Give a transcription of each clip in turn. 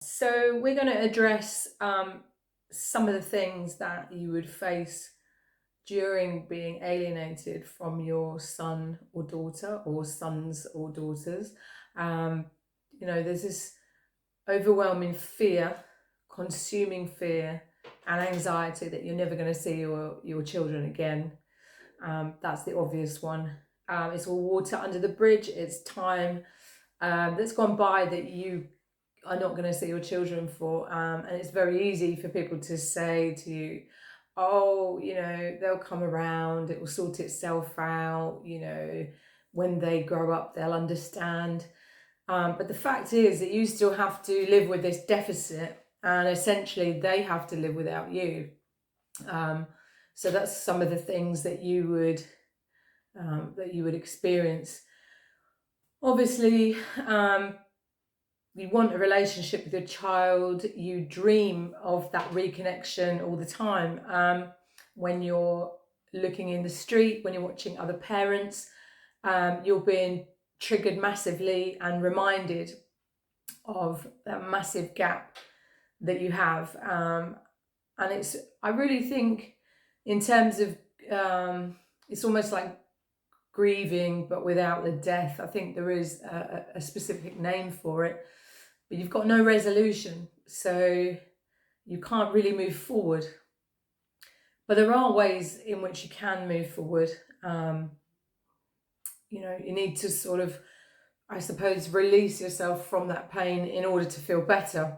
So we're going to address some of the things that you would face during being alienated from your son or daughter, or sons or daughters. Um, there's this overwhelming fear, consuming fear, and anxiety that you're never going to see your children again. That's the obvious one. It's all water under the bridge. It's time that's gone by that you are not going to see your children for. And it's very easy for people to say to you, oh, they'll come around, it will sort itself out, when they grow up, they'll understand. But the fact is that you still have to live with this deficit, and essentially they have to live without you. So that's some of the things that you would experience. Obviously, you want a relationship with your child, you dream of that reconnection all the time. When you're looking in the street, when you're watching other parents, you're being triggered massively and reminded of that massive gap that you have. And I really think, in terms of, it's almost like grieving but without the death. I think there is a specific name for it, but you've got no resolution, so you can't really move forward. But there are ways in which you can move forward. You need to sort of, I suppose, release yourself from that pain in order to feel better.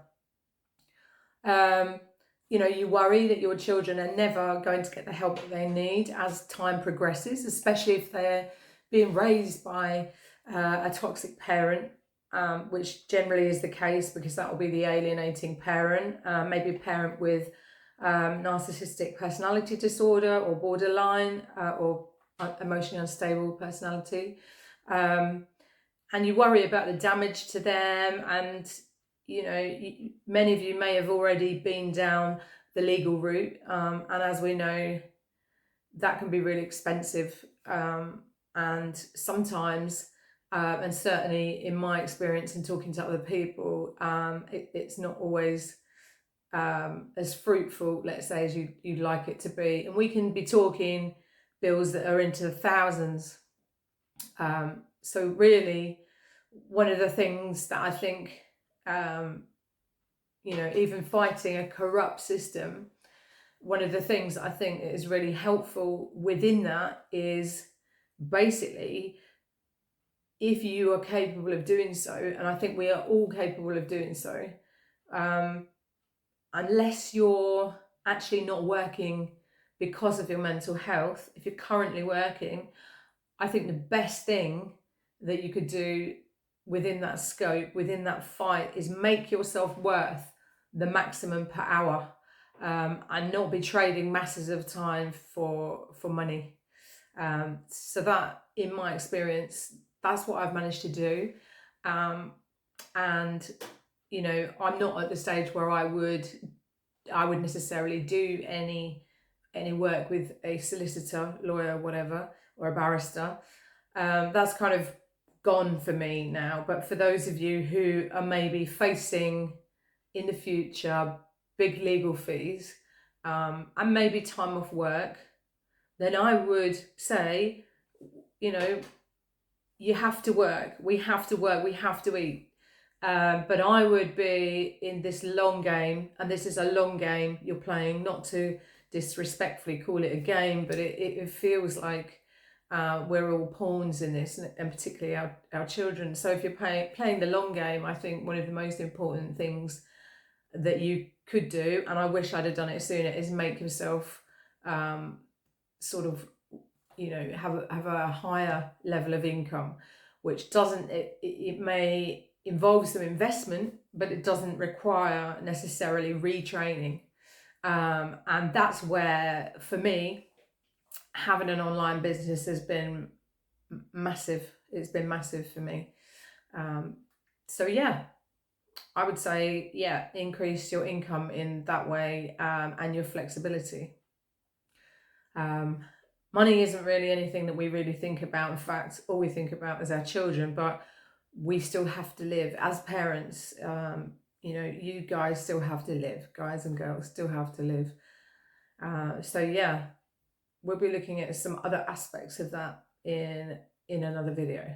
You worry that your children are never going to get the help that they need as time progresses, especially if they're being raised by a toxic parent, which generally is the case, because that will be the alienating parent, maybe a parent with narcissistic personality disorder or borderline or emotionally unstable personality. And you worry about the damage to them, and many of you may have already been down the legal route, and as we know, that can be really expensive, and sometimes, and certainly in my experience in talking to other people, it's not always as fruitful, let's say, as you'd like it to be. And we can be talking bills that are into the thousands. So really, one of the things that I think, even fighting a corrupt system, one of the things that I think is really helpful within that is basically, if you are capable of doing so, and I think we are all capable of doing so, unless you're actually not working because of your mental health, if you're currently working, I think the best thing that you could do within that scope, within that fight, is make yourself worth the maximum per hour, and not be trading masses of time for money. So that, in my experience, that's what I've managed to do. And I'm not at the stage where I would necessarily do any work with a solicitor, lawyer, whatever, or a barrister. That's kind of gone for me now. But for those of you who are maybe facing in the future big legal fees, and maybe time off work, then I would say, you have to work, we have to work, we have to eat. But I would be in this long game, and this is a long game you're playing, not to disrespectfully call it a game, but it feels like we're all pawns in this, and particularly our children. So if you're playing the long game, I think one of the most important things that you could do, and I wish I'd have done it sooner, is make yourself sort of, have a higher level of income, which doesn't, it may involve some investment, but it doesn't require necessarily retraining. And that's where, for me, having an online business has been massive. It's been massive for me. So yeah, I would say, increase your income in that way, and your flexibility. Money isn't really anything that we really think about. In fact, all we think about is our children, but we still have to live as parents. you know, you guys still have to live, guys and girls still have to live. So yeah, we'll be looking at some other aspects of that in another video.